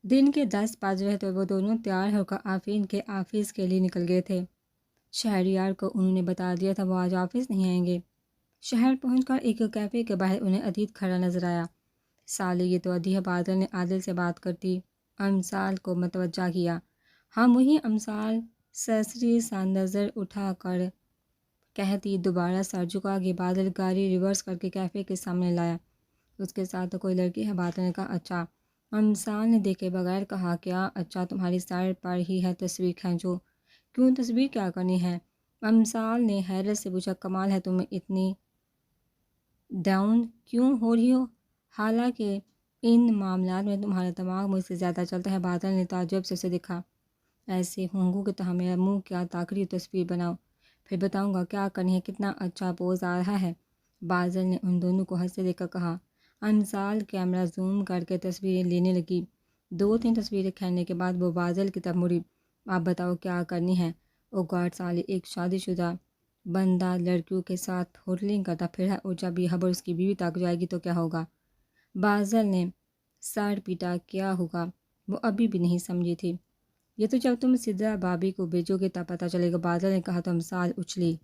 دن کے 10 بج رہے تو وہ دونوں تیار ہو کر آفرین کے آفس کے لیے نکل گئے تھے۔ شہریار کو انہوں نے بتا دیا تھا وہ آج آفس نہیں آئیں گے۔ شہر پہنچ کر ایک کیفے کے باہر انہیں عدیل کھڑا نظر آیا۔ سالے یہ تو عدیل ہے، بادل نے عادل سے بات کرتی امثال کو متوجہ کیا۔ ہاں وہی امثال سرسری سا نظر اٹھا کر کہتی دوبارہ سر جھکا کے بادل گاڑی ریورس کر کے کیفے کے سامنے لایا۔ اس کے ساتھ تو کوئی لڑکی ہے؟ بادل نے کہا اچھا۔ امثال نے دیکھے بغیر کہا کیا اچھا تمہاری سر پر ہی ہے تصویر کھینچو۔ کیوں تصویر کیا کرنی ہے؟ امثال نے حیرت سے پوچھا۔ کمال ہے تم اتنی ڈاؤن کیوں ہو رہی ہو؟ حالانکہ ان معاملات میں تمہارا دماغ مجھ سے زیادہ چلتا ہے۔ بادل نے تعجب سے اسے دیکھا۔ ایسے ہونگو کہ تمہیں میرا منہ کیا تاکری تصویر بناؤ، پھر بتاؤں گا کیا کرنی ہے۔ کتنا اچھا پوز آ رہا ہے۔ بادل نے ان دونوں کو ہنستے دیکھ کر کہا۔ امثال کیمرہ زوم کر کے تصویریں لینے لگی۔ 2-3 تصویریں کھینچنے کے بعد وہ بادل کی طرف مڑی۔ آپ بتاؤ کیا کرنی ہے؟ او گاڈ سالے، ایک شادی شدہ بندہ لڑکیوں کے ساتھ ہوٹلنگ کرتا پھر ہے اور جب یہ خبر اس کی بیوی تک جائے گی تو کیا ہوگا؟ بادل نے سر پیٹا۔ کیا ہوگا؟ وہ ابھی بھی نہیں سمجھی تھی۔ یہ تو جب تم سدرا بابی کو بھیجو گے تب پتہ چلے گا، بادل نے کہا تو امثال اچھلی۔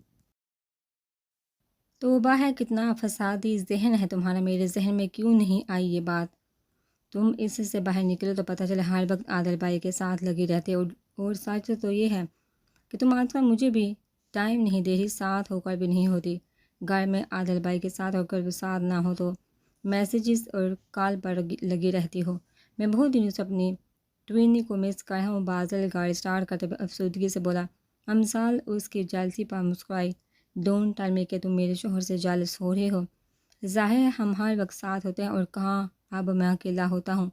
توبہ ہے، کتنا فسادی ذہن ہے تمہارا، میرے ذہن میں کیوں نہیں آئی یہ بات؟ تم اس سے باہر نکلو تو پتہ چلے ہر وقت عادل بھائی کے ساتھ لگی رہتے اور سچ تو یہ ہے کہ تم آج کل مجھے بھی ٹائم نہیں دے رہی، ساتھ ہو کر بھی نہیں ہوتی۔ گھر میں عادل بھائی کے ساتھ ہو کر بھی ساتھ نہ ہو تو میسیجز اور کال پر لگی رہتی ہو۔ میں بہت دنوں سے اپنی ٹوینی کو مس کر رہا ہوں۔ بادل گاڑی اسٹارٹ کرتے ہوئے افسردگی سے بولا۔ امثال اس کی جیلسی پر مسکرائی۔ ڈونٹ ٹیل می کہ تم میرے شوہر سے جیلس ہو رہے ہو۔ ظاہر ہے ہم ہر وقت ساتھ ہوتے ہیں اور کہاں اب میں اکیلا ہوتا ہوں۔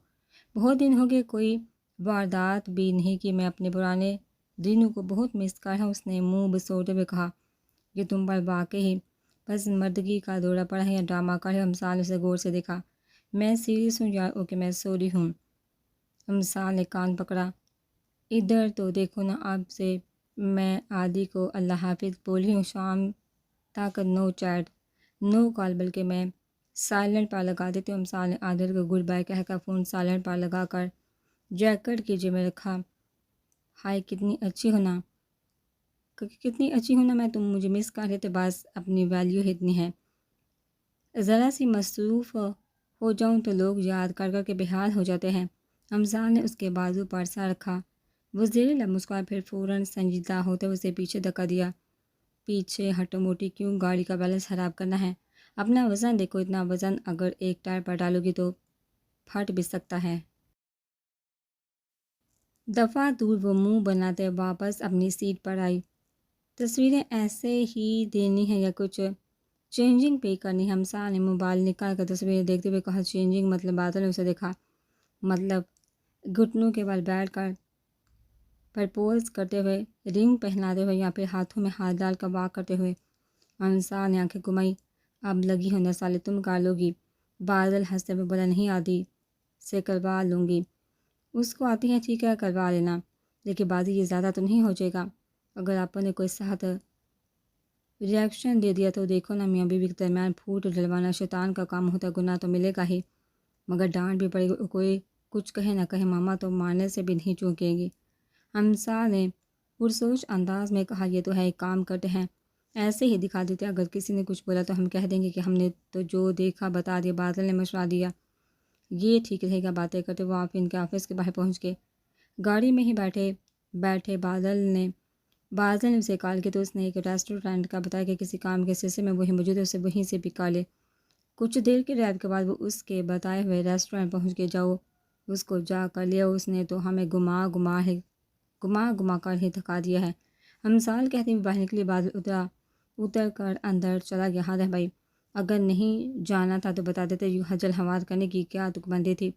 بہت دن ہو گئے کوئی واردات بھی نہیں کہ میں اپنے پرانے دنوں کو بہت مس کر رہا ہوں۔ اس نے منہ بسوڑتے ہوئے کہا کہ تم پر واقعی پسماندگی کا دورہ پڑا ہے یا ڈرامہ کر رہے ہو؟ امثال اسے غور سے دیکھا۔ میں سیریس ہوں یار۔ اوکے میں سوری ہوں۔ امثال نے کان پکڑا۔ ادھر تو دیکھو نا، اب سے میں عادی کو اللہ حافظ بول رہی ہوں، شام تک نو چیٹ نو کال، بلکہ میں سائلنٹ پر لگا دیتی ہوں۔ امثال نے عادل کو گڈ بائی کہہ کر فون سائلنٹ پر لگا کر جیکٹ کی جیب میں رکھا۔ ہائے کتنی اچھی ہونا، کتنی اچھی ہونا میں، تم مجھے مس کر رہے تھے، بس اپنی ویلیو ہی اتنی ہے۔ ذرا سی مصروف ہو جاؤں تو لوگ یاد کر کر کے بے حال ہو جاتے ہیں۔ امثال نے اس کے بازو پر سر رکھا۔ وہ زیر لب مسکرایا، پھر فوراً سنجیدہ ہوتے اسے پیچھے دھکا دیا۔ پیچھے ہٹو موٹی، کیوں گاڑی کا بیلنس خراب کرنا ہے؟ اپنا وزن دیکھو، اتنا وزن اگر ایک ٹائر پر ڈالو گی تو پھٹ بھی سکتا ہے۔ دفعہ دور وہ منہ بناتے واپس اپنی سیٹ پر آئی۔ تصویریں ایسے ہی دینی ہیں یا کچھ چینجنگ پہ کرنی ہے؟ امثال نے موبائل نکال کر تصویریں دیکھتے ہوئے کہا۔ چینجنگ مطلب؟ بادل نے اسے دیکھا۔ مطلب گھٹنوں کے بل بیٹھ کر پرپوز کرتے ہوئے، رنگ پہناتے ہوئے یا پھر ہاتھوں میں ہاتھ ڈال کر واک کرتے ہوئے۔ امثال نے آنکھیں گھمائی۔ اب لگی ہو 9 سالے، تم کر لو گی؟ بادل ہنستے ہوئے بولا۔ نہیں عادی سے کروا لوں گی۔ اس کو آتی ہے، ٹھیک ہے کروا لینا، لیکن بازی یہ زیادہ تو نہیں ہو جائے گا؟ اگر آپ نے کوئی سخت ریئیکشن دے دیا تو دیکھو نا، میاں بیوی کے درمیان پھوٹ ڈلوانا شیطان کا کام ہوتا ہے، گناہ تو ملے گا ہی، مگر ڈانٹ بھی پڑے گی، کوئی کچھ کہے نہ کہے، ماما تو مارنے سے بھی نہیں چوکے گی۔ امثال نے پرسوچ انداز میں کہا۔ یہ تو ہے، ایک کام کرتے ہیں، ایسے ہی دکھا دیتے، اگر کسی نے کچھ بولا تو ہم کہہ دیں گے کہ ہم نے تو جو دیکھا بتا دیا۔ بادل نے مشورہ دیا۔ یہ ٹھیک رہے گا۔ باتیں کرتے وہ آفرین کے آفس کے باہر پہنچ گئے۔ گاڑی میں ہی بیٹھے بادل نے اسے کال کیا تو اس نے ایک ریسٹورینٹ کا بتایا کہ کسی کام کے سلسلے میں وہی موجود ہے، اسے وہیں سے پکا لے۔ کچھ دیر کے ڈرائیو کے بعد وہ اس کے بتائے ہوئے ریسٹورینٹ پہنچ گئے۔ جاؤ اس کو جا کر لیا، اس نے تو ہمیں گما کر ہی تھکا دیا ہے۔ امثال کہتے ہوئے باہر نکلی۔ بادل اتر کر اندر چلا گیا۔ ہاں بھائی، اگر نہیں جانا تھا تو بتا دیتے، یوں حجل حوار کرنے کی کیا تک بندی تھی؟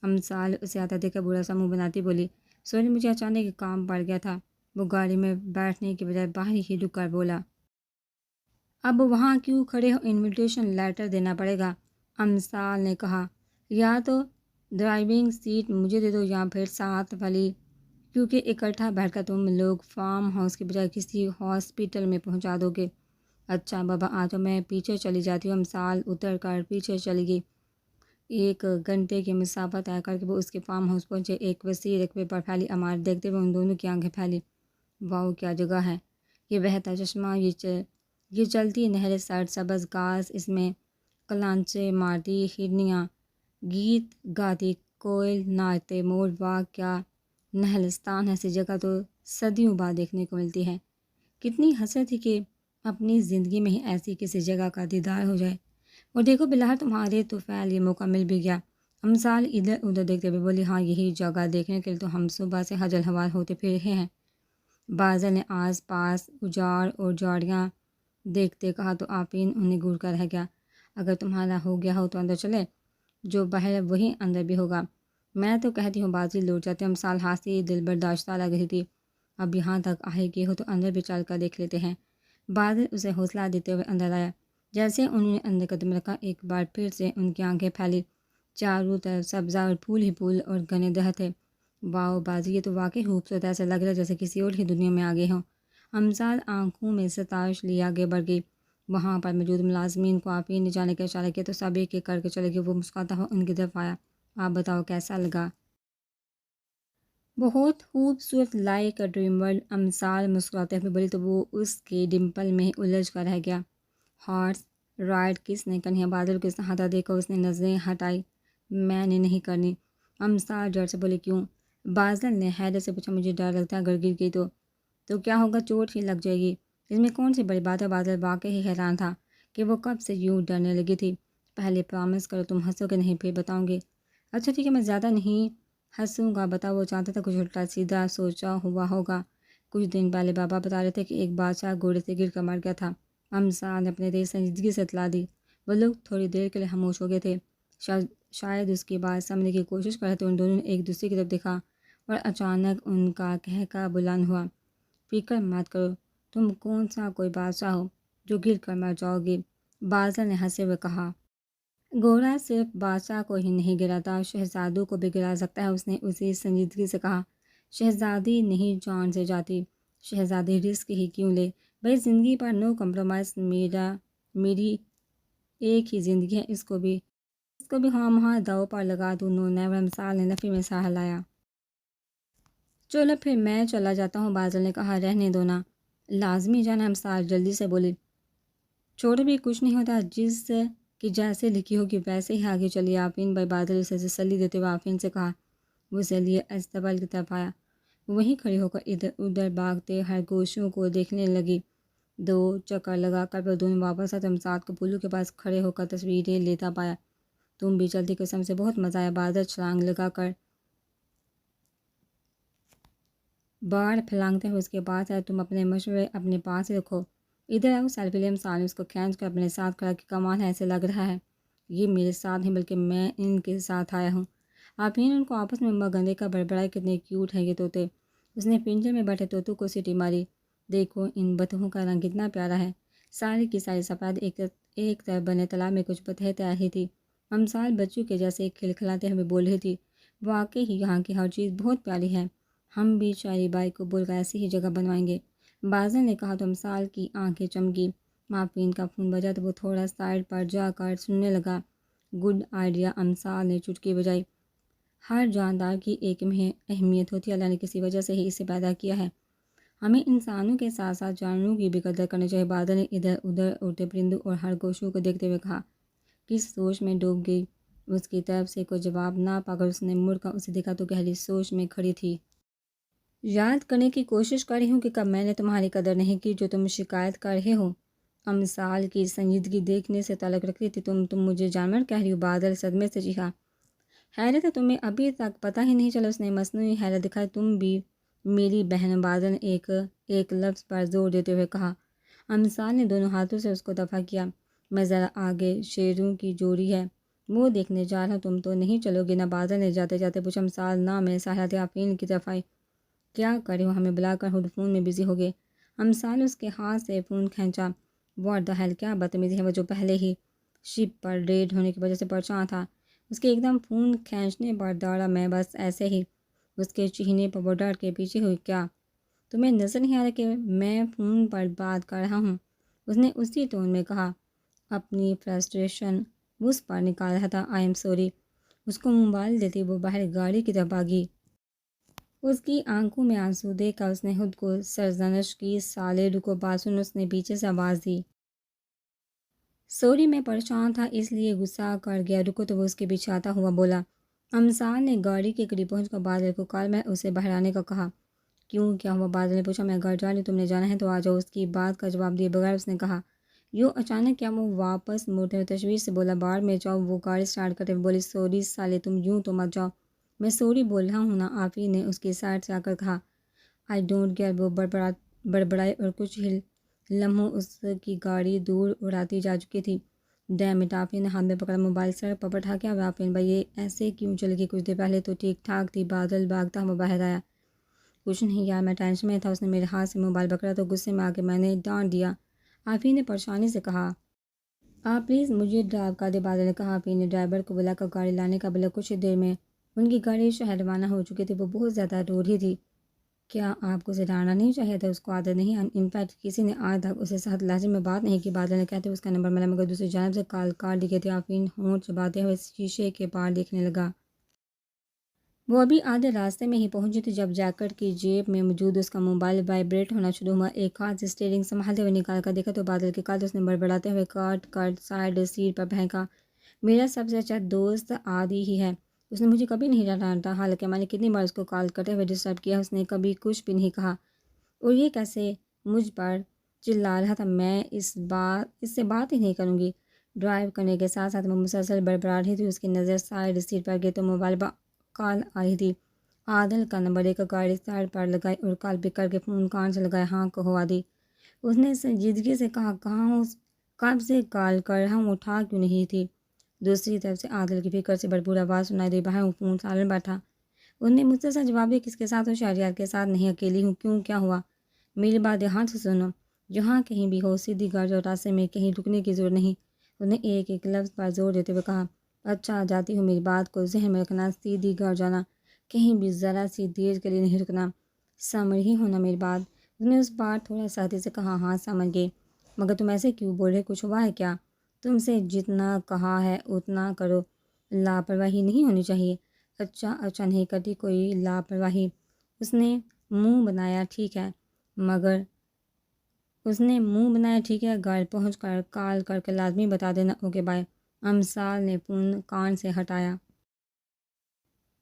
امثال اسے آتا دیکھ کر برا سا منہ بناتی بولی۔ سوری، مجھے اچانک کام پڑ گیا تھا۔ وہ گاڑی میں بیٹھنے کے بجائے باہر ہی رک کر بولا۔ اب وہاں کیوں کھڑے ہو؟ انویٹیشن لیٹر دینا پڑے گا۔ امثال نے کہا۔ یا تو ڈرائیونگ سیٹ مجھے دے دو یا پھر ساتھ والی، کیونکہ اکٹھا بیٹھ کر تم لوگ فارم ہاؤس کی بجائے کسی ہاسپٹل میں پہنچا دو گے۔ اچھا بابا، آ تو میں پیچھے چلی جاتی ہوں۔ امثال اتر کر پیچھے چلی گئی۔ 1 گھنٹے کی مسافت طے کر کے وہ اس کے فارم ہاؤس پہنچے۔ ایک وسیع رقبے پر پھیلی عمارت دیکھتے ہوئے ان دونوں کی آنکھیں پھیلی۔ واؤ، کیا جگہ ہے! یہ بہتا چشمہ، یہ چلتی نہر، سرسبز سبز گھاس، اس میں کلانچے مارتی ہرنیاں گیت گاتی، کوئل ناچتے، مور۔ واہ، کیا نہلستان ہے! ایسی جگہ تو صدیوں بعد دیکھنے کو ملتی ہے۔ کتنی حسرت تھی کہ اپنی زندگی میں ہی ایسی کسی جگہ کا دیدار ہو جائے۔ اور دیکھو بالآخر تمہارے طفیل یہ موقع مل بھی گیا۔ امثال ادھر ادھر دیکھتے ہوئے بولی، ہاں یہی جگہ دیکھنے کے لیے تو ہم صبح سے حجل حوال ہوتے پھر رہے ہیں۔ بازل نے آس پاس اجاڑ اور جھاڑیاں دیکھتے کہا تو آفرین انہیں گور کر رہ گیا۔ اگر تمہارا ہو گیا ہو تو اندر چلے، جو باہر ہے وہی اندر بھی ہوگا۔ میں تو کہتی ہوں بازی لوٹ جاتے۔ امثال ہنسی دل برداشتہ لگ رہی تھی۔ اب یہاں تک آئے گی ہو تو اندر بھی چل کر دیکھ لیتے ہیں۔ بادل اسے حوصلہ دیتے ہوئے اندر آیا۔ جیسے انہوں نے اندر قدم رکھا ایک بار پھر سے ان کی آنکھیں پھیلی۔ چاروں طرف سبزہ اور پھول ہی پھول اور گھنے درخت تھے۔ واؤ بازی، یہ تو واقعی خوبصورت ہے، ایسا لگ رہا ہے جیسے کسی اور ہی دنیا میں آگے ہوں۔ امثال آنکھوں میں ستائش لیے آگے بڑھ گئی۔ وہاں پر موجود ملازمین کو آفرین نے جانے کا اشارہ کیا تو سب ایک ایک کر کے چلے گئے۔ وہ مسکراتا ہوا ان کی طرف آیا۔ آپ بتاؤ کیسا لگا؟ بہت خوبصورت، لائک اے ڈریم ورلڈ۔ امثال مسکراتے ہوئے بولی تو وہ اس کے ڈمپل میں الجھ کر رہ گیا۔ ہارس رائڈ کس نے کرنی ہے؟ بادل کو ہاتھا دے کر اس نے نظریں ہٹائی۔ میں نے نہیں کرنی۔ امثال ڈر سے بولے کیوں؟ بادل نے حیرت سے پوچھا، مجھے ڈر لگتا ہے اگر گر گئی تو کیا ہوگا؟ چوٹ ہی لگ جائے گی، اس میں کون سی بڑی بات ہے؟ بادل واقعی حیران تھا کہ وہ کب سے یوں ڈرنے لگی تھی۔ پہلے پرامس کرو تم ہنسو گے نہیں، پھر بتاؤں گی۔ اچھا ٹھیک ہے، میں زیادہ نہیں ہنسوں گا۔ بتاؤ، وہ چاہتا تھا کچھ الٹا سیدھا سوچا ہوا ہوگا۔ کچھ دن پہلے بابا بتا رہے تھے کہ ایک بادشاہ گھوڑے سے گر کر مر گیا تھا۔ امثال نے اپنے تیز سنجیدگی سے اطلاع دی۔ وہ لوگ تھوڑی دیر کے لیے خاموش ہو گئے تھے، شاید اس کی بات سمجھنے کی کوشش کر رہے تھے۔ ان دونوں نے ایک دوسرے کی طرف دیکھا اور اچانک ان کا کہکہا بلند ہوا۔ فکر مت کرو، تم کون سا کوئی بادشاہ ہو جو گر کر مر جاؤ گی؟ بادل نے ہنسے ہوئے کہا۔ گھوڑا صرف بادشاہ کو ہی نہیں گراتا، شہزادوں کو بھی گرا سکتا ہے۔ اس نے اسی سنجیدگی سے کہا۔ شہزادی نہیں جان سے جاتی، شہزادی رسک ہی کیوں لے؟ بھائی زندگی پر نو کمپرومائز۔ میری ایک ہی زندگی ہے، اس کو بھی خواہ داؤ پر لگا دوں؟ نو نیور۔ امثال نے نفی میں سہ لایا۔ چلو پھر میں چلا جاتا ہوں، بادل نے کہا۔ رہنے دو نا، لازمی جانا۔ امثال جلدی سے بولی۔ چھوڑو بھی، کچھ نہیں ہوتا، جس کی جیسے لکھی ہوگی ویسے ہی آگے چلیے آفرین بھائی۔ بادل اسے تسلی دیتے ہوئے آفرین سے کہا۔ وہ اسے لیے استقبال کی طرف آیا۔ وہیں کھڑی ہو کر ادھر ادھر بھاگتے خرگوشوں کو دیکھنے لگی۔ 2 چکر لگا کر وہ دونوں واپس آئے تو امثال کو پلو کے پاس کھڑے ہو کر تصویریں لیتا پایا۔ تم بھی چلتی قسم سے، بہت مزہ آیا۔ بادل چھلانگ لگا کر باڑ پھلانگتے ہوئے اس کے پاس آئے۔ تم اپنے مشورے اپنے پاس ہی رکھو، ادھر آؤ سیلفی لے۔ امثال نے اس کو کھینچ کر اپنے ساتھ کھڑا کہ کمال ہے، ایسے لگ رہا ہے یہ میرے ساتھ نہیں بلکہ میں ان کے ساتھ آیا ہوں۔ آفرین ان کو آپس میں مگندے کا بڑبڑائے، کتنے کیوٹ ہیں یہ طوطے۔ اس نے پنجرے میں بیٹھے طوطوں کو سیٹی ماری۔ دیکھو ان بطخوں کا رنگ کتنا پیارا ہے، ساری کی ساری سفید، ایک طرف بنے تالاب میں کچھ بطخیں تیر رہی تھی۔ امثال بچوں کے جیسے کھلکھلاتے ہوئے بول رہی تھی، واقعی ہی یہاں کی ہر چیز بہت پیاری ہے، ہم بھی شاعری بائی کو بول کر ایسی ہی جگہ بنوائیں گے۔ بازل نے کہا تو امثال کی آنکھیں چمکی۔ آفرین کا فون بجا تو وہ تھوڑا سائڈ پر جا کر سننے لگا۔ گڈ آئیڈیا، امثال نے چٹکی بجائی۔ ہر جاندار کی ایک اہمیت ہوتی ہے، اللہ نے کسی وجہ سے ہی اسے پیدا کیا ہے، ہمیں انسانوں کے ساتھ ساتھ جانوروں کی بھی قدر کرنی چاہیے۔ بادل نے ادھر ادھر اڑتے پرندوں اور خرگوشوں کو دیکھتے ہوئے کہا۔ کس سوچ میں ڈوب گئی؟ اس کی طرف سے کوئی جواب نہ پا کر اس نے مڑ کر اسے دیکھا تو گہری سوچ میں کھڑی تھی۔ یاد کرنے کی کوشش کر رہی ہوں کہ کب میں نے تمہاری قدر نہیں کی جو تم شکایت کر رہے ہو۔ امثال کی سنجیدگی دیکھنے سے تعلق رکھتی تھی۔ تم مجھے جانور کہہ رہی ہو؟ بادل صدمے سے چیخا۔ حیرت ہے تمہیں ابھی تک پتہ ہی نہیں چلا؟ اس نے مصنوعی حیرت دکھائی۔ تم بھی میری بہن؟ بادل نے ایک لفظ پر زور دیتے ہوئے کہا۔ امثال نے دونوں ہاتھوں سے اس کو دفع کیا۔ میں ذرا آگے شیروں کی جوڑی ہے وہ دیکھنے جا رہا ہوں، تم تو نہیں چلو گے نا؟ بادل نے جاتے جاتے پوچھا۔ امثال نہ، میں سہرات آفرین کی طرف آئی۔ کیا کر رہے ہو؟ ہمیں بلا کر خود فون میں بزی ہو گئے۔ امثال اس کے ہاتھ سے فون کھینچا۔ واٹ دی ہیل، کیا بدتمیزی ہے! وہ جو پہلے ہی شپ پر ریڈ ہونے کی وجہ سے پریشان تھا، اس کے ایک دم فون کھینچنے پر دوڑا۔ میں بس ایسے ہی اس کے چہنے پر وہ ڈر کے پیچھے ہوئی۔ کیا تمہیں نظر نہیں آ رہا کہ میں فون پر بات کر رہا ہوں؟ اس نے اسی ٹون میں کہا۔ اپنی فرسٹریشن اس پر نکال رہا تھا۔ I am sorry. اس کو موبائل دیتے وہ باہر گاڑی کی طرف بھاگی۔ اس کی آنکھوں میں آنسو دیکھ کر اس نے خود کو سرزنش کی۔ سالے رکو بات سن، اس نے پیچھے سے آواز دی۔ سوری، میں پریشان تھا اس لیے غصہ کر گیا۔ رکو تو وہ اس کے پیچھے آتا ہوا بولا۔ امثال نے گاڑی کے قریب پہنچ کر بادل کو کال میں اسے باہر آنے کا کہا۔ کیوں، کیا ہوا؟ بادل نے پوچھا۔ میں گھر جا رہی ہوں، تم نے جانا ہے تو آ جاؤ، اس کی بات کا جواب دیے بغیر اس نے کہا۔ یوں اچانک کیا؟ وہ واپس مڑتے ہوئے تشویش سے بولا۔ بار میں جاؤ۔ وہ گاڑی سٹارٹ کرتے ہوئے بولی۔ سوری سالے، تم یوں تو مت جاؤ۔ میں سوری بول رہا ہوں نا، آفی نے اس کی سائڈ سے آ کر کہا۔ آئی ڈونٹ کیئر، وہ بڑبڑائی اور کچھ لمحوں اس کی گاڑی دور اڑاتی جا چکی تھی۔ ڈیم اٹ، آفی نے ہاتھ میں پکڑا موبائل سڑک پر پٹھا کے۔ آفرین بھائی یہ ایسے کیوں چل گئی؟ کچھ دیر پہلے تو ٹھیک ٹھاک تھی۔ بادل بھاگتا ہوا باہر آیا۔ کچھ نہیں یار، میں ٹینشن میں تھا۔ اس نے میرے ہاتھ سے موبائل پکڑا تو غصے میں آ کے میں نے ڈانٹ دیا، آفی نے پریشانی سے کہا۔ آپ پلیز مجھے ڈرائیو کر دیں، بادل نے کہا۔ آفی نے ڈرائیور کو بلا کر گاڑی لانے کا بولا۔ کچھ دیر میں ان کی گاڑی شہر روانہ ہو چکی تھی۔ وہ بہت زیادہ رو رہی تھی۔ کیا آپ کو اسے ڈانٹنا نہیں چاہیے تھا؟ اس کو عادت نہیں ہے، انفیکٹ کسی نے آج تک اسے سخت لہجے میں بات نہیں کی۔ بادل نے کہتے ہوئے اس کا نمبر ملا، مگر دوسری جانب سے کال کاٹ دی گئی تھی۔ آفرین ہونٹ چباتے ہوئے شیشے کے پار دیکھنے لگا۔ وہ ابھی آدھے راستے میں ہی پہنچی تھی جب جیکٹ کی جیب میں موجود اس کا موبائل وائبریٹ ہونا شروع ہوا۔ ایک ہاتھ سے اسٹیئرنگ سنبھالتے ہوئے نکال کر دیکھا تو بادل کے کال۔ اس نے بڑبڑاتے ہوئے کٹ سائڈ سیٹ پر پھینکا۔ میرا سب سے اچھا دوست عادی ہی ہے، اس نے مجھے کبھی نہیں ڈانٹا، حالانکہ میں نے کتنی بار اس کو کال کرتے ہوئے ڈسٹرب کیا، اس نے کبھی کچھ بھی نہیں کہا۔ اور یہ کیسے مجھ پر چلا رہا تھا، میں اس سے بات ہی نہیں کروں گی۔ ڈرائیو کرنے کے ساتھ ساتھ وہ مسلسل بڑبڑا رہی تھی۔ اس کی نظر سائڈ سیٹ پر گئی تو موبائل پر کال آ رہی تھی۔ عادل کا نمبر لے کر گاڑی سائڈ پر لگائی اور کال پک کر کے فون کان سے لگایا۔ ہاں کہو عادی، اس نے سنجیدگی سے کہا۔ کہاں ہوں؟ کب سے کال کر رہا ہوں، اٹھا کیوں نہیں تھی؟ دوسری طرف سے عادل کی فکر سے بھرپور آواز سنائی دی۔ باہر ہوں، فون سائلنٹ پر تھا۔ اس نے مختصر جواب دیا۔ کس کے ساتھ ہو؟ شہریار کے ساتھ۔ نہیں، اکیلی ہوں۔ کیوں، کیا ہوا؟ میری بات دھیان سے سنو، جہاں کہیں بھی ہو سیدھی گاڑی اور راستے میں کہیں رکنے کی ضرورت نہیں، اس نے ایک ایک لفظ پر زور دیتے ہوئے کہا۔ اچھا جاتی ہوں، میری بات کو ذہن میں رکھنا، سیدھی گاڑی جانا، کہیں بھی ذرا سی دیر کے لیے نہیں رکنا، سمجھ ہی ہونا میری بات؟ اس نے اس بار تھوڑا سختی سے کہا۔ ہاں سمجھ گئی، مگر تم ایسے کیوں بول رہے؟ کچھ ہوا ہے کیا؟ تم سے جتنا کہا ہے اتنا کرو، لاپرواہی نہیں ہونی چاہیے۔ اچھا نہیں کرتی کوئی لاپرواہی، اس نے منہ بنایا۔ ٹھیک ہے مگر گھر پہنچ کر کال کر کے لازمی بتا دینا۔ Okay bye. امثال نے فون کان سے ہٹایا۔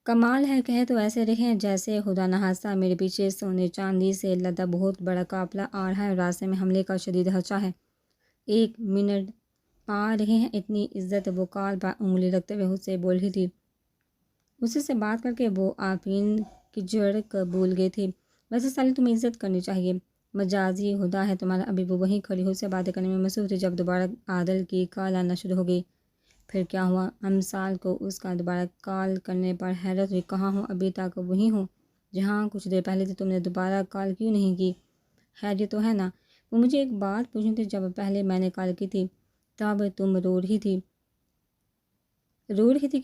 کمال ہے، کہے تو ایسے رہے جیسے خدا نخواستہ میرے پیچھے سونے چاندی سے لدا بہت بڑا قافلہ آ رہا ہے، راستے میں حملے کا شدید خدشہ ہے، 1 منٹ آ رہے ہیں۔ اتنی عزت وہ کال پر انگلی رکھتے ہوئے اس سے بول رہی تھی۔ اسی سے بات کر کے وہ آفرین کی جڑ قبول گئی تھی۔ ویسے سالی تمہیں عزت کرنی چاہیے، مجازی خدا ہے تمہارا۔ ابھی وہ وہیں کھڑی ہو سے باتیں کرنے میں مصروف تھی جب دوبارہ عادل کی کال آنا شروع ہو گئی۔ پھر کیا ہوا؟ امثال کو اس کا دوبارہ کال کرنے پر حیرت ہوئی۔ کہاں ہوں؟ ابھی تک وہیں ہوں جہاں کچھ دیر پہلے تھی۔ تم نے دوبارہ کال کیوں نہیں کی؟ خیریت تو ہے نا؟ وہ مجھے ایک بات پوچھنی تھی، جب پہلے میں نے کال کی تھی تب تم رو رہی تھی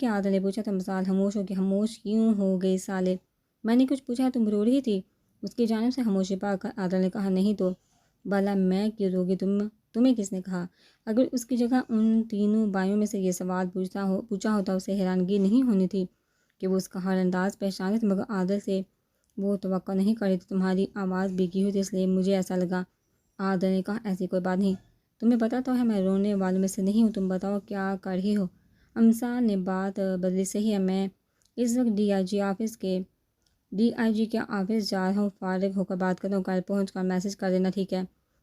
کیا؟ عادل نے پوچھا تو امثال خاموش ہو گئی۔ خاموش کیوں ہو گئی سالے؟ میں نے کچھ پوچھا، تم رو رہی تھی؟ اس کی جانب سے خاموشی پا کر عادل نے کہا۔ نہیں تو بھلا میں کیوں رو گی؟ تمہیں کس نے کہا؟ اگر اس کی جگہ ان تینوں بھائیوں میں سے یہ سوال پوچھا ہوتا اسے حیرانگی نہیں ہونی تھی کہ وہ اس کا ہر انداز پہچانتے تھے، مگر عادل سے وہ توقع نہیں کر رہی تھی۔ تمہاری آواز بھیگی ہوئی تھی اس لیے مجھے ایسا لگا، عادل نے کہا۔ ایسی کوئی بات نہیں، تمہیں پتہ تو ہے میں رونے والوں میں سے نہیں ہوں۔ تم بتاؤ کیا کر رہی ہو؟ امثال نے بات بدلی۔ صحیح ہے، میں اس وقت ڈی آئی جی کے آفس جا رہا ہوں، فارغ ہو کر بات کرتا ہوں، کل پہنچ کر میسج کر دینا، ٹھیک ہے؟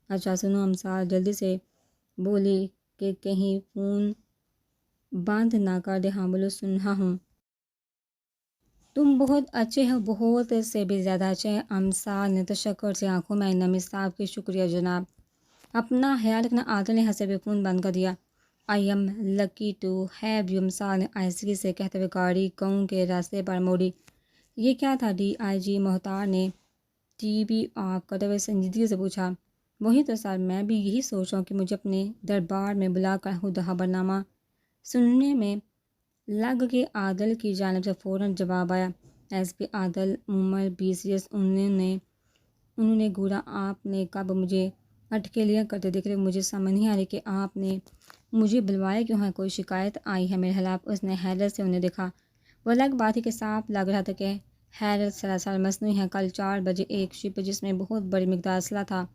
اچھا سنو، امثال جلدی سے بولی کہ کہیں فون بند نہ کر دے۔ ہاں بولو، سن رہا ہوں۔ تم بہت اچھے ہو، بہت سے بھی زیادہ اچھے ہیں۔ امثال نے تشکر سے آنکھوں میں نمی صاف کی۔ شکریہ جناب، اپنا خیال رکھنا۔ عادل نے ہنستے ہوئے فون بند کر دیا۔ I am lucky to have you, Amsal نے آہستگی سے کہتے ہوئے گاڑی گاؤں کے راستے پر موڑی۔ یہ کیا تھا؟ ڈی آئی جی مختار نے ٹی وی آف کرتے ہوئے سنجیدگی سے پوچھا۔ وہی تو سر، میں بھی یہی سوچ رہا ہوں کہ مجھے اپنے دربار میں بلا کر خود خبرنامہ سننے میں لگ کے عادل کی جانب سے فوراً جواب آیا۔ ایس پی عادل عمر BCS، انہوں نے گورا آپ نے کب مجھے اٹکیلیاں کرتے دیکھ رہے؟ مجھے سمجھ نہیں آ رہی کہ آپ نے مجھے بلوایا کیوں ہے؟ کوئی شکایت آئی ہے میرے خلاف؟ اس نے حیرت سے انہیں دیکھا۔ وہ الگ بات ہی کے صاف لگ رہا تھا کہ حیرت سراسر مصنوعی ہے۔ کل 4 بجے ایک شپ جس میں بہت بڑی مقدار اسلحہ تھا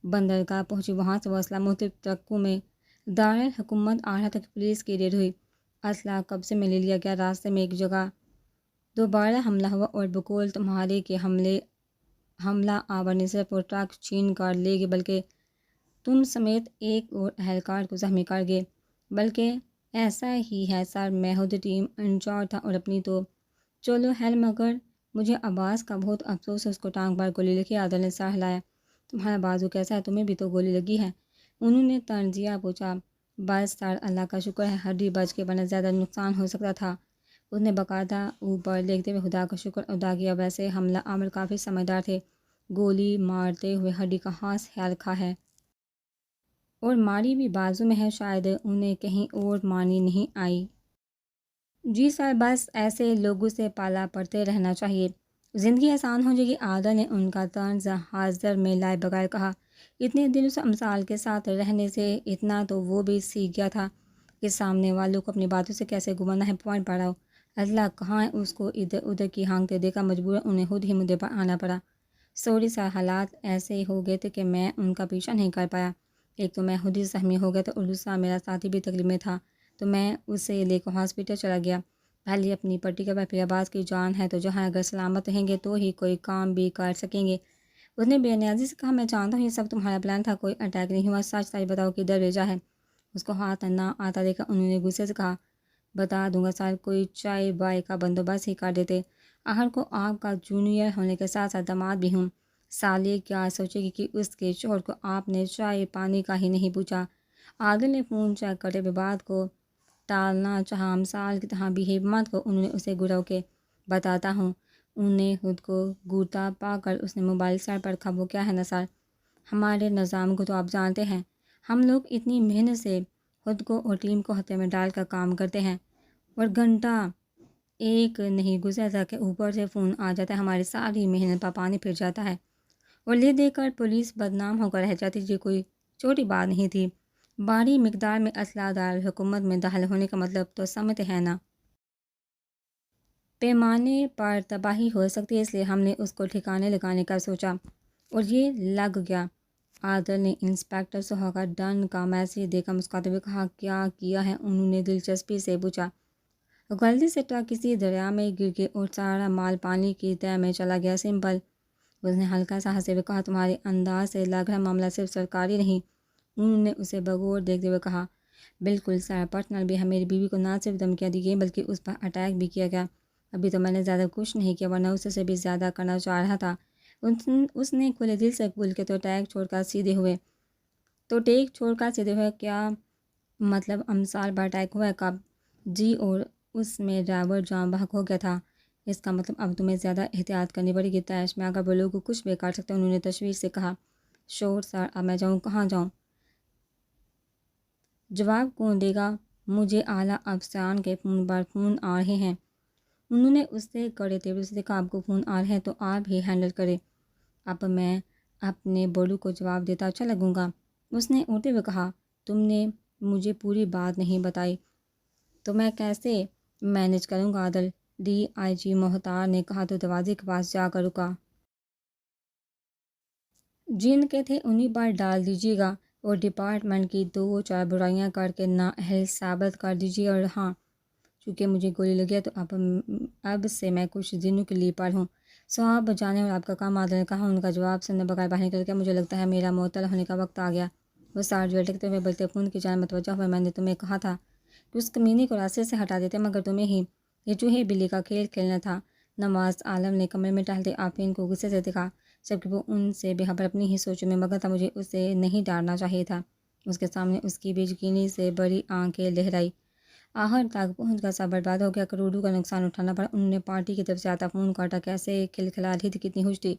بندرگاہ پہنچی۔ وہاں سے وہ اسلحہ مختلف ٹرکوں میں دارالحکومت آ رہا تھا کہ پولیس کی ریڈ ہوئی۔ اسلحہ قبضے میں لے لیا گیا۔ راستے میں ایک جگہ دوبارہ حملہ ہوا اور بقول تمہارے کے حملہ آور نے صرف وہ ٹرک چھین کر لے گئے بلکہ تم سمیت ایک اور اہلکار کو زخمی کر گئے۔ بلکہ ایسا ہی ہے سر، میں خود ٹیم انچارج تھا اور اپنی تو چلو ہیل، مگر مجھے عباس کا بہت افسوس ہے، اس کو ٹانگ پر گولی لگی۔ عادل نے سر ہلایا۔ تمہارا بازو کیسا ہے؟ تمہیں بھی تو گولی لگی ہے؟ انہوں نے تنزیہ پوچھا۔ بس سر، اللہ کا شکر ہے ہڈی بچ کے، ورنہ زیادہ نقصان ہو سکتا تھا۔ اس نے باقاعدہ اوپر دیکھتے ہوئے خدا کا شکر ادا کیا۔ ویسے حملہ آور کافی سمجھدار تھے، گولی مارتے ہوئے ہڈی کا خاص خیال رکھا ہے، اور ماری بھی بازو میں ہے، شاید انہیں کہیں اور مارنی نہیں آئی۔ جی سر، بس ایسے لوگوں سے پالا پڑتے رہنا چاہیے، زندگی آسان ہو جائے گی۔ عادل نے ان کا طنز حاضر میں لائے بغیر کہا۔ اتنے دنوں سے امثال کے ساتھ رہنے سے اتنا تو وہ بھی سیکھ گیا تھا کہ سامنے والوں کو اپنی باتوں سے کیسے گھمانا ہے۔ پوائنٹ پڑھاؤ۔ اللہ کہاں ہے، اس کو ادھر ادھر کی ہانکتے دیکھا مجبوراً انہیں خود ہی مدعے پر آنا پڑا۔ سوری سر، حالات ایسے ہو گئے تھے کہ میں ان کا پیچھا نہیں کر پایا۔ ایک تو میں خود ہی زخمی ہو گیا تھا اور دوسرا میرا ساتھی بھی تکلیف میں تھا، تو میں اسے لے کر ہاسپٹل چلا گیا۔ پہلے اپنی پٹی کا پھر عباس کی جان ہے تو جہاں اگر سلامت رہیں گے تو ہی کوئی کام بھی کر سکیں گے۔ اس نے بے نیازی سے کہا۔ میں جانتا ہوں یہ سب تمہارا پلان تھا، کوئی اٹیک نہیں ہوا۔ سچ سچ بتاؤ کدھر بھیجا ہے؟ اس کو ہاتھ نہ آتا دیکھا انہوں نے غصے سے کہا۔ بتا دوں گا سر، کوئی چائے بائے کا بندوبست ہی کر دیتے، آخر کو آپ کا جونیئر ہونے کے ساتھ ساتھ داماد بھی ہوں۔ سالے کیا سوچے گی کہ اس کے شوہر کو آپ نے چائے پانی کا ہی نہیں پوچھا؟ عادل نے فون چیک کرتے ہوئے بات کو ٹالنا چاہا۔ مثال کی طرح بیہیو مت کو، انہوں نے اسے گرو کے بتاتا ہوں۔ انہیں خود کو گوتا پا کر اس نے موبائل سر پر رکھا۔ وہ کیا ہے نا سر، ہمارے نظام کو تو آپ جانتے ہیں، ہم لوگ اتنی محنت سے خود کو اور ٹیم کو خطرے میں ڈال کر کام کرتے ہیں، اور گھنٹہ ایک نہیں گزرتا کہ اوپر سے فون آ جاتا ہے، ہماری ساری محنت پر پانی پھر جاتا ہے، اور لے دے کر پولیس بدنام ہو کر رہ جاتی۔ یہ کوئی چھوٹی بات نہیں تھی۔ بڑی مقدار میں اسلحہ دارالحکومت میں داخل ہونے کا مطلب تو سمجھتے ہیں نا، پیمانے پر تباہی ہو سکتی ہے، اس لیے ہم نے اس کو ٹھکانے لگانے کا سوچا اور یہ لگ گیا۔ عادل نے انسپکٹر سہا کا ڈن کا میسج دیکھا، مسکراتے ہوئے کہا۔ کیا کیا ہے؟ انہوں نے دلچسپی سے پوچھا۔ غلطی سے ٹرک کسی دریا میں گر گیا اور سارا مال پانی کی تہہ میں چلا گیا، سمپل۔ اس نے ہلکا سا ہنستے ہوئے کہا۔ تمہارے انداز سے لگ رہا معاملہ صرف سرکاری نہیں۔ انہوں نے اسے بغور دیکھتے ہوئے کہا۔ بالکل سر، پرسنل بھی ہے۔ میری بیوی کو نہ صرف دھمکیاں دی گئیں بلکہ اس پر اٹیک بھی کیا گیا۔ ابھی تو میں نے زیادہ کچھ نہیں کیا، ورنہ اس سے بھی زیادہ کرنا چاہ رہا تھا۔ اس نے کھلے دل سے قبول کیا۔ تو ٹیک چھوڑ کر سیدھے ہوئے کیا مطلب؟ امثال پر اٹیک ہوا ہے؟ کب؟ جی، اور اس میں ڈرائیور جان بحق ہو گیا تھا۔ اس کا مطلب اب تمہیں زیادہ احتیاط کرنی پڑے گی۔ تیش میں اگر وہ لوگ کچھ بھی کر سکتے ہیں، انہوں نے تشویش سے کہا۔ شور سر، اب میں جاؤں؟ کہاں جاؤں؟ جواب کون دے گا؟ مجھے اعلیٰ افسران کے فون پر فون آ رہے ہیں۔ انہوں نے اس سے کڑے تیور سے دیکھا۔ آپ کو فون آ رہے ہیں تو آپ ہی ہینڈل کریں، اب میں اپنے بولو کو جواب دیتا اچھا لگوں گا۔ اس نے اڑتے ہوئے کہا۔ تم نے مجھے پوری بات نہیں بتائی تو میں کیسے مینج کروں گا؟ عادل ڈی آئی جی محتار نے کہا تو دروازے کے پاس جا کر رکا۔ جن کے تھے انہیں پر ڈال دیجیے گا اور ڈپارٹمنٹ کی 2-4 برائیاں کر کے نااہل ثابت کر دیجیے۔ اور ہاں، چونکہ مجھے گولی لگی ہے تو اب سے میں کچھ دنوں کے لیے پر ہوں۔ سو آپ بچانے اور آپ کا کام، عادل نے کہا۔ ان کا جواب سننے بغیر باہر نکل گیا۔ مجھے لگتا ہے میرا معطل ہونے کا وقت آ گیا۔ وہ سر جو لٹکتے ہوئے بجتے فون کی جانب متوجہ ہوئے۔ میں نے تمہیں کہا تھا کہ اس کمینے کو راستے سے ہٹا دیتے، مگر تمہیں ہی یہ چوہے بلی کا کھیل کھیلنا تھا۔ نواز عالم نے کمرے میں ٹہلتے آفرین کو غصے سے دیکھا، جبکہ وہ ان سے بے خبر اپنی ہی سوچوں میں مگن تھا۔ مجھے اسے نہیں ڈانٹنا چاہیے تھا۔ اس کے سامنے اس کی بے یقینی سے بڑی آنکھیں لہرائی۔ آخر تک پہنچ کر سب برباد ہو گیا، کروڑوں کا نقصان اٹھانا پڑا۔ انہوں نے پارٹی کی طرف سے آتا فون کاٹا۔ کیسے کھلکھلا رہی تھی، کتنی خوش تھی،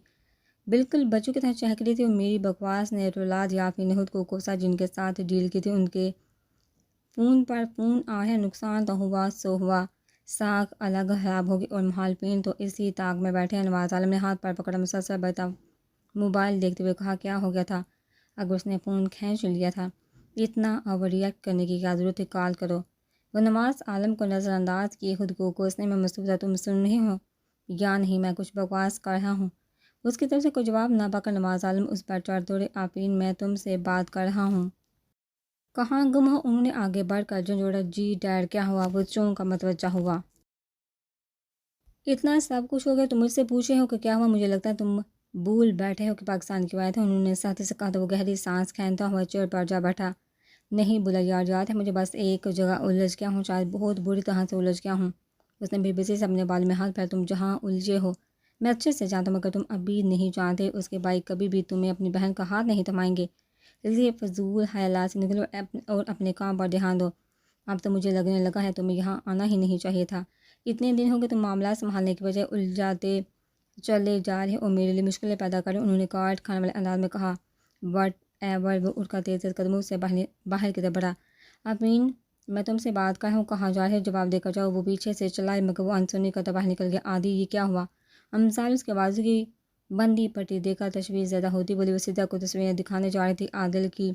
بالکل بچوں کی طرح چہک رہی تھی، اور میری بکواس نے رلا دیا۔ آفرین نے خود کو کوسا، جن کے ساتھ ڈیل کی تھی۔ ان کے فون پر فون آ رہے، نقصان تو ہوا سو ہوا، ساکھ الگ خراب ہوگی اور مخالفین تو اسی طاق میں بیٹھے ہیں۔ نواز عالم نے ہاتھ پر پکڑا، مسلسل بڑھتا موبائل دیکھتے ہوئے کہا۔ کیا ہو گیا تھا؟ اگر اس نے فون کھینچ لیا تھا اتنا اوور ریئیکٹ کرنے کی کیا ضرورت ہے، کال کرو۔ وہ نواز عالم کو نظر انداز کیے خود کو کوسنے میں مصروف تھا۔ تم سن رہے ہو یا نہیں، میں کچھ بکواس کر رہا ہوں؟ اس کی طرف سے کوئی جواب نہ پا کر نواز عالم اس پر چڑھ دوڑے۔ آفرین، میں تم سے بات کر رہا ہوں۔ کہاں گم ہو؟ انہوں نے آگے بڑھ کر جھنجھوڑا۔ جی ڈیڈ، کیا ہوا؟ وہ چونکا متوجہ ہوا۔ اتنا سب کچھ ہو گیا تو مجھ سے پوچھے ہو کہ کیا ہوا؟ مجھے لگتا ہے تم بھول بیٹھے ہو کہ پاکستان کی آئے تھے۔ انہوں نے سختی سے کہا تو وہ گہری سانس کھینتا ہوا چیئر پر جا بیٹھا۔ نہیں بولا یار، یاد ہے مجھے، بس ایک جگہ الجھ گیا ہوں، شاید بہت بری طرح سے الجھ گیا ہوں۔ اس نے بے بسی سے اپنے بال میں ہاتھ پھیرا۔ تم جہاں الجھے ہو میں اچھے سے جانتا ہوں، مگر تم ابھی نہیں جانتے اس کے بھائی کبھی بھی تمہیں اپنی بہن کا ہاتھ نہیں تھمائیں گے۔ اس لیے فضول خیالات سے نکلو اور اپنے کام پر دھیان دو۔ اب تو مجھے لگنے لگا ہے تمہیں یہاں آنا ہی نہیں چاہیے تھا۔ اتنے دن ہو گئے تم معاملات سنبھالنے کی بجائے الجھاتے چلے جا رہے اور میرے لیے مشکلیں پیدا کر رہے۔ انہوں نے کاٹ کھانے والے انداز میں کہا۔ وٹ ایور، وہ اٹھ کر تیز تیز قدموں سے باہر کی طرف بڑھا۔ آفرین، میں تم سے بات کر رہا ہوں، کہاں جا رہے ہو؟ جواب دے کر جاؤ۔ وہ پیچھے سے چلائے مگر وہ انسنی کرتا باہر نکل گیا۔ آدھی، یہ کیا ہوا؟ امثال اس کے بازو کی بندی پٹی دیکھ کر تشویش زدہ ہوتی بولی۔ وہ سدھا کو تصویریں دکھانے جا رہی تھی۔ عادل کی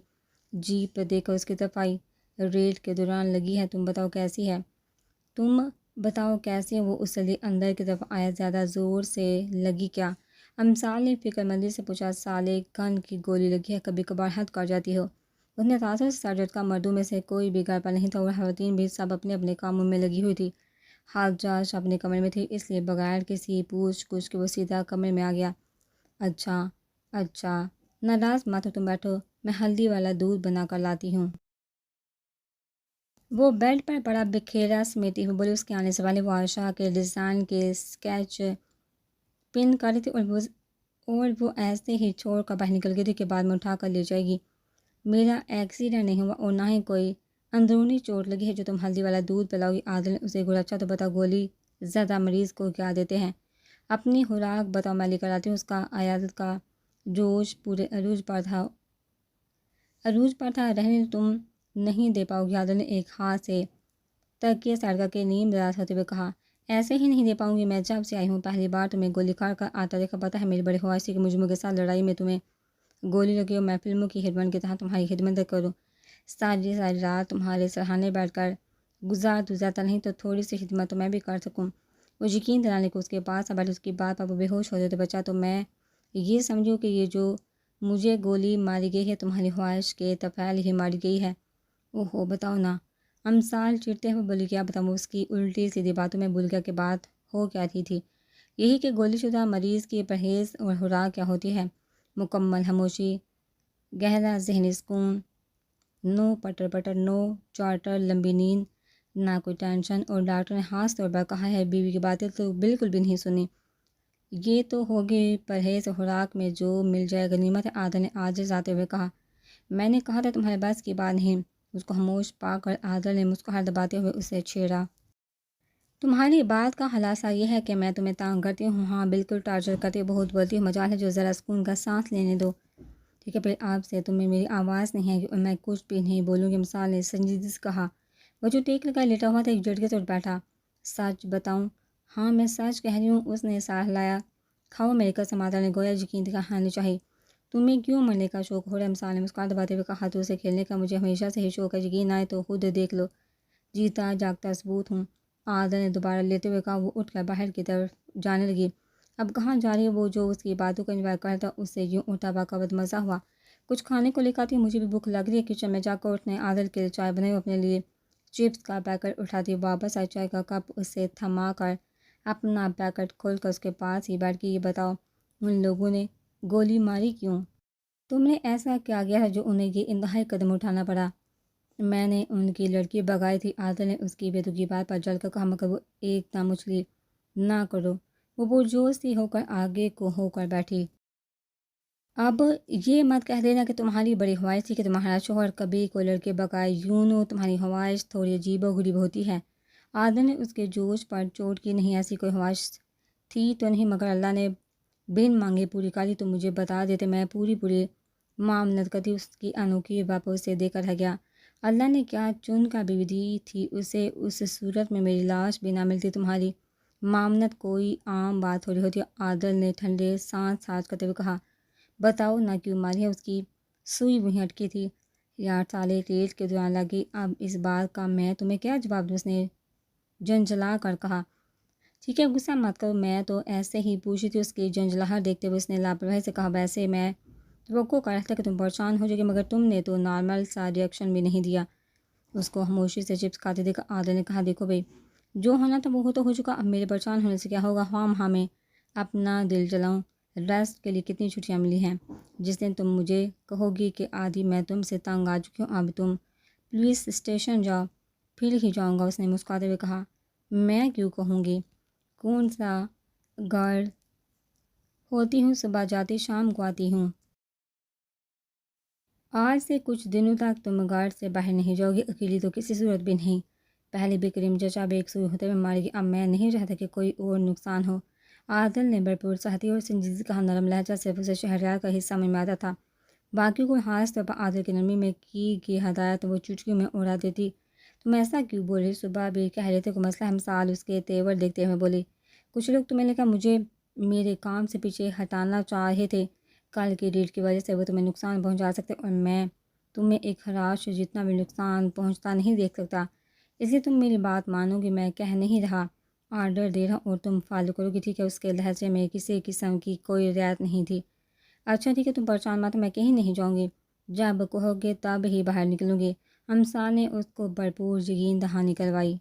جیپ دیکھ کر اس کی طرف آئی۔ ریڈ کے دوران لگی ہے، تم بتاؤ کیسی ہے؟ تم بتاؤ کیسی ہے؟ وہ اس لیے اندر کی طرف آیا۔ زیادہ زور سے لگی کیا؟ امثال نے فکر مندی سے پوچھا۔ سالے گن کی گولی لگی ہے، کبھی کبھار حد کر جاتی ہو۔ اس نے تاثر سے سر جھٹکا۔ مردوں میں سے کوئی بھی گھر پر نہیں تھا اور خواتین بھی سب اپنے اپنے کاموں میں لگی ہوئی تھی۔ حجاج اپنے کمرے میں تھی، اس لیے بغیر کسی پوچھ گچھ کے وہ سیدھا کمرے میں آ گیا۔ اچھا اچھا، ناراض مت ہو، تم بیٹھو، میں ہلدی والا دودھ بنا کر لاتی ہوں۔ وہ بیڈ پر پڑا بکھیرا سمیٹی ہوئی بولی۔ اس کے آنے سے پہلے وہ عائشہ کے ڈیزائن کے اسکیچ پن کر رہی تھی اور وہ ایسے ہی چھوڑ کر باہر نکل گئی تھی کہ بعد میں اٹھا کر لے جائے گی۔ میرا ایکسیڈنٹ نہیں ہوا اور نہ ہی کوئی اندرونی چوٹ لگی ہے جو تم ہلدی والا دودھ پلاؤ گی۔ عادل نے اسے گھورا۔ اچھا تو بتاؤ، گولی زدہ مریض کو کیا دیتے ہیں؟ اپنی خوراک بتاؤ، میں لے کر آتی ہوں۔ اس کا عیادت کا جوش پورے عروج پر تھا۔ رہنے دو، تم نہیں دے پاؤ گی۔ عادل نے ایک ہاتھ سے تکیے سائڈ کر کے نیم دراز ہوتے ہوئے کہا۔ ایسے ہی نہیں دے پاؤں گی، میں جب سے آئی ہوں پہلی بار تمہیں گولی کھا کر آتا دیکھا۔ پتہ ہے میری بڑی خواہش تھی کہ مجرموں کے ساتھ لڑائی میں تمہیں گولی لگی اور میں فلموں کی ہیروئن کی طرح تمہاری خدمت کروں، ساری رات تمہارے سرہانے بیٹھ کر گزار دوں، زیادہ نہیں تو تھوڑی سی خدمت تو میں بھی کر سکوں۔ وہ یقین دلانے کو اس کے پاس اب اس کی بات پر وہ بے ہوش ہو جاتے۔ بچہ تو میں یہ سمجھوں کہ یہ جو مجھے گولی ماری گئی ہے تمہاری خواہش کے طفیل ہی ماری گئی ہے۔ اوہو، بتاؤ نا۔ امثال چڑھتے ہوئے بولی۔ کیا بتاؤں؟ اس کی الٹی سیدھی باتوں میں بھول گیا کہ بات ہو کیا رہی تھی۔ یہی کہ گولی شدہ مریض کی پرہیز اور خوراک کیا ہوتی ہے۔ مکمل خاموشی، گہرا ذہنی سکون، نو پٹر پٹر، نو چارٹر، لمبی نیند، نہ کوئی ٹینشن۔ اور ڈاکٹر نے خاص طور پر کہا ہے بیوی کی باتیں تو بالکل بھی نہیں سنی۔ یہ تو ہوگی پرہیز اور خوراک میں جو مل جائے غنیمت ہے، عادل نے عاجز آتے ہوئے کہا۔ میں نے کہا تھا تمہارے بس کی بات نہیں۔ اس کو خاموش پا کر عادل نے مسکراہٹ دباتے ہوئے اسے چھیڑا۔ تمہاری بات کا خلاصہ یہ ہے کہ میں تمہیں تانگ کرتی ہوں؟ ہاں بالکل، ٹارچر کرتی ہوں، بہت بولتی ہوں، مجال ہے جو ذرا سکون کا سانس لینے دو۔ ٹھیک ہے، پھر آپ سے تمہیں میری آواز نہیں آئے گی اور میں کچھ بھی نہیں بولوں گی، امثال نے سنجیدگی سے کہا۔ وہ جو ٹیک لگائے لیٹا ہوا تھا ایک جھٹکے سے اٹھ بیٹھا۔ سچ بتاؤں؟ ہاں میں سچ کہہ رہی ہوں، اس نے سار لایا۔ کھاؤ میری قسم، عادل نے گویا یقین دکھانا چاہیے۔ تمہیں کیوں مرنے کا شوق ہو رہا ہے؟ امثال نے مسکراہٹ دباتے ہوئے کہا۔ ہاتھوں سے کھیلنے کا مجھے ہمیشہ سے ہی شوق ہے، یقین آئے تو خود دیکھ لو، جیتا جاگتا ثبوت ہوں، عادل نے دوبارہ لیتے ہوئے کہا۔ وہ اٹھ کر باہر کی طرف جانے لگی۔ اب کہاں جا رہی ہے؟ وہ جو اس کی باتوں کو انجوائے کر رہا تھا اس سے یوں اٹھا پکا مزہ ہوا۔ کچھ کھانے کو لے کے آتی ہوں، مجھے بھی بھوک لگ رہی ہے۔ کچن میں جا کر اس نے عادل کے لیے چائے بنائی اور اپنے لیے چپس کا پیکٹ اٹھاتی واپس آئی۔ چائے کا کپ اسے تھما کر اپنا پیکٹ کھول کر اس کے پاس ہی بیٹھ گئی۔ یہ بتاؤ، ان لوگوں نے گولی ماری کیوں؟ تم نے ایسا کیا گیا ہے جو انہیں یہ انتہائی قدم اٹھانا پڑا؟ میں نے ان کی لڑکی بھگائی تھی، عادل نے اس کی بے تکی بات پر جل کر کہا، مگر وہ ایک دم اچھلی۔ نہ کرو، وہ پرجوش سی ہو کر آگے کو ہو کر بیٹھی۔ اب یہ مت کہہ دینا کہ تمہاری بڑی خواہش تھی کہ تمہارا شوہر کبھی کوئی لڑکے بگائے، یوں تمہاری خواہش تھوڑی عجیب و غریب ہوتی ہے۔ عادل نے اس کے جوش پر چوٹ کی۔ نہیں، ایسی کوئی خواہش تھی تو نہیں، مگر اللہ نے بن مانگے پوری کر لی۔ تو مجھے بتا دیتے، میں پوری معاملت کرتی۔ اس کی انوکھی باپو اسے دے کر رہ گیا۔ اللہ نے کیا چن کر بیوی دی تھی اسے، اس صورت میں میری لاش بھی نہ ملتی۔ تمہاری معاملت کوئی عام بات تھوڑی ہوتی ہے، عادل نے ٹھنڈے سانس کرتے ہوئے کہا۔ بتاؤ نہ کیوں ماری ہے؟ اس کی سوئی وہیں اٹکی تھی۔ یار سالے ریٹ کے دوران لگی، اب اس بات کا میں تمہیں کیا جواب دوں؟ اس نے جھنجھلا کر کہا۔ ٹھیک ہے غصہ مت کرو، میں تو ایسے ہی پوچھی تھی۔ اس کی جھنجھلاہٹ دیکھتے ہوئے اس نے لاپرواہی سے کہا، ویسے میں توقع کر رہا تھا کہ تم پریشان ہو جاؤ گے، مگر تم نے تو نارمل سا ریئیکشن بھی نہیں دیا۔ اس کو خاموشی سے چپس کھاتے دیکھا عادل نے کہا، دیکھو بھائی، جو ہونا تھا وہ تو ہو چکا، اب میرے پریشان ہونے سے کیا ہوگا؟ خواہ میں اپنا دل جلاؤں، ریسٹ کے لیے کتنی چھٹیاں ملی ہیں؟ جس دن تم مجھے کہو گی کہ آدھی میں تم سے تنگ آ چکی ہوں، اب تم پولیس اسٹیشن جاؤ، پھر ہی جاؤں گا۔ اس نے مسکراتے ہوئے کہا، میں کیوں کہوں گی؟ کون سا گارڈ ہوتی ہوں، صبح جاتی شام کو آتی ہوں۔ آج سے کچھ دنوں تک تم گھر سے باہر نہیں جاؤ گی، اکیلی تو کسی صورت بھی نہیں۔ پہلے بھی کریم چچا بے قصور ہوتے ہوئے مارے گی، اب میں نہیں چاہتا کہ کوئی اور نقصان ہو۔ عادل نے بھرپور سختی اور سنجیدگی کہا، نرم لہجہ صرف اسے شہریار کا حصہ میں آتا تھا، باقی کو خاص طور پر عادل کی نرمی میں کی گئی ہدایت وہ چٹکیوں میں اڑا دیتی۔ تم ایسا کیوں بول رہی؟ صبح بھی کہہ رہے تھے کوئی مسئلہ ہے؟ مثال اس کے تیور دیکھتے ہوئے بولی، کچھ لوگ تمہیں لے کر مجھے میرے کام سے پیچھے ہٹانا چاہ رہے تھے، کل کی ڈیٹ کی وجہ سے وہ تمہیں نقصان پہنچا سکتے، اور میں تمہیں ایک خراش سے جتنا بھی نقصان پہنچتا نہیں دیکھ سکتا، اس لیے تم میری بات مانو گی۔ میں کہہ نہیں رہا، آرڈر دے رہا اور تم فالو کرو گی، ٹھیک ہے؟ اس کے لہجے میں کسی قسم کی کوئی رعایت نہیں تھی۔ اچھا ٹھیک ہے، تم پریشان مت، میں کہیں نہیں جاؤں گی، جب کہو گے تب ہی باہر نکلوں گی۔ ہمسا نے اس کو بھرپور یقین دہانی کروائی۔